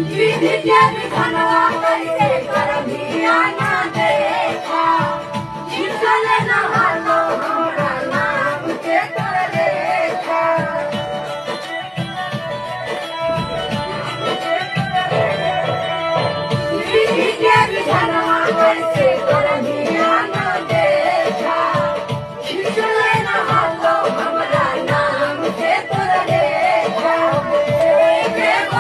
दीदी के बिखनवा कैसे करबिया ना देखा खिचले ना हालो हमरा नाम के कर रेखा दीदी के बिखनवा कैसे करबिया ना देखा खिचले ना हालो हमरा नाम के कर रेखा में